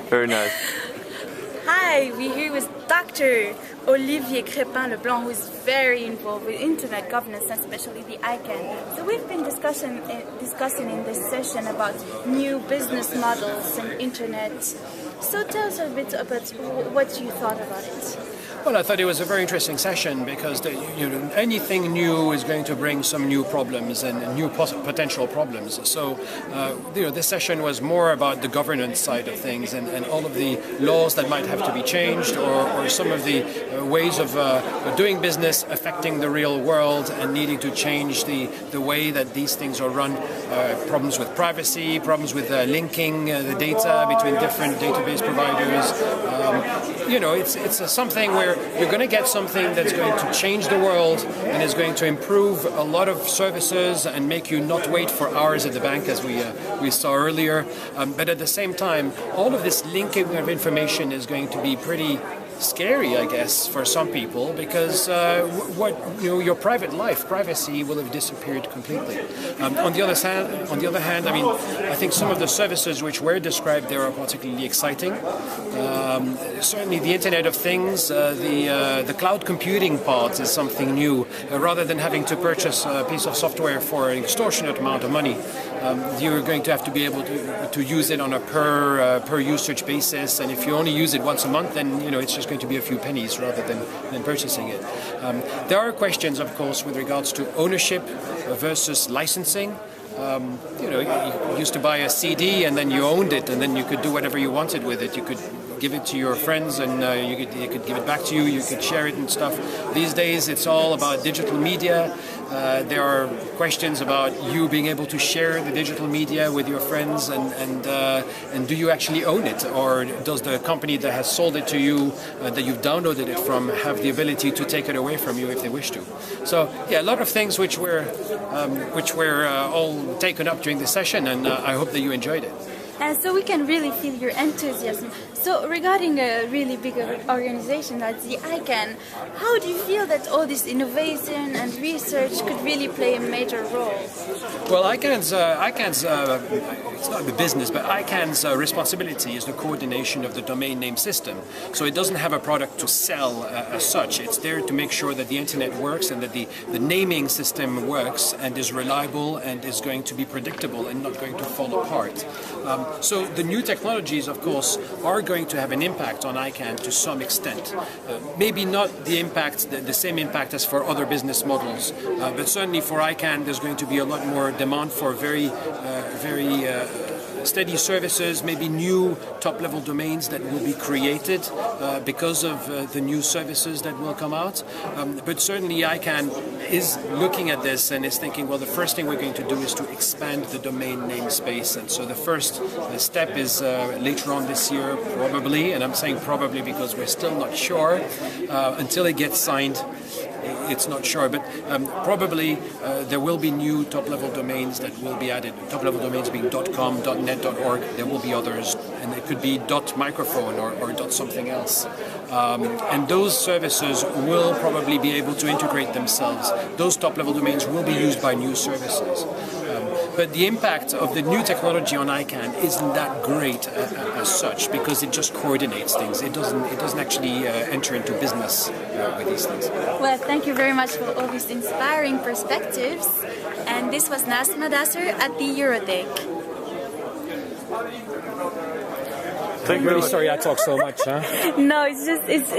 Very nice. Hi, we're here with Dr. Olivier Crépin-Leblond, who is very involved with internet governance and especially the ICANN. So we've been discussing in this session about new business models and internet. So tell us a bit about what you thought about it. Well, I thought it was a very interesting session because anything new is going to bring some new problems and new potential problems. So, this session was more about the governance side of things and all of the laws that might have to be changed or some of the ways of doing business affecting the real world and needing to change the way that these things are run. Problems with privacy, problems with linking the data between different database providers. It's something where you're going to get something that's going to change the world and is going to improve a lot of services and make you not wait for hours at the bank, as we saw earlier. But at the same time, all of this linking of information is going to be pretty scary, I guess, for some people, because your private life, privacy, will have disappeared completely. On the other hand, I think some of the services which were described there are particularly exciting. Certainly, the Internet of Things, the cloud computing part is something new. Rather than having to purchase a piece of software for an extortionate amount of money, you're going to have to be able to use it on a per usage basis, and if you only use it once a month, then it's just going to be a few pennies rather than purchasing it. There are questions, of course, with regards to ownership versus licensing. You used to buy a CD and then you owned it, and then you could do whatever you wanted with it. You could give it to your friends and you could give it back to you. You could share it and stuff. These days, it's all about digital media. There are questions about you being able to share the digital media with your friends, and do you actually own it, or does the company that has sold it to you, that you've downloaded it from, have the ability to take it away from you if they wish to? So yeah, a lot of things which were all taken up during the session, and I hope that you enjoyed it. And so we can really feel your enthusiasm. So regarding a really big organization like the ICANN, how do you feel that all this innovation and research could really play a major role? Well, ICANN's it's not the business, but ICANN's responsibility is the coordination of the domain name system. So it doesn't have a product to sell as such. It's there to make sure that the internet works and that the naming system works and is reliable and is going to be predictable and not going to fall apart. So the new technologies, of course, are going to have an impact on ICANN to some extent. Maybe not the same impact as for other business models, but certainly for ICANN there's going to be a lot more demand for very steady services, maybe new top-level domains that will be created because of the new services that will come out. But certainly ICANN is looking at this and is thinking, well, the first thing we're going to do is to expand the domain namespace. And so the first step is later on this year, probably, and I'm saying probably because we're still not sure, until it gets signed. It's not sure, but probably there will be new top-level domains that will be added. Top-level domains being .com, .net, .org. There will be others, and it could be .microphone or .something else. And those services will probably be able to integrate themselves. Those top-level domains will be used by new services. But the impact of the new technology on ICANN isn't that great as such, because it just coordinates things. It doesn't actually enter into business with these things. Well, thank you very much for all these inspiring perspectives. And this was Nasma Dasser at the Eurodig. I'm really sorry I talk so much, huh? No, it's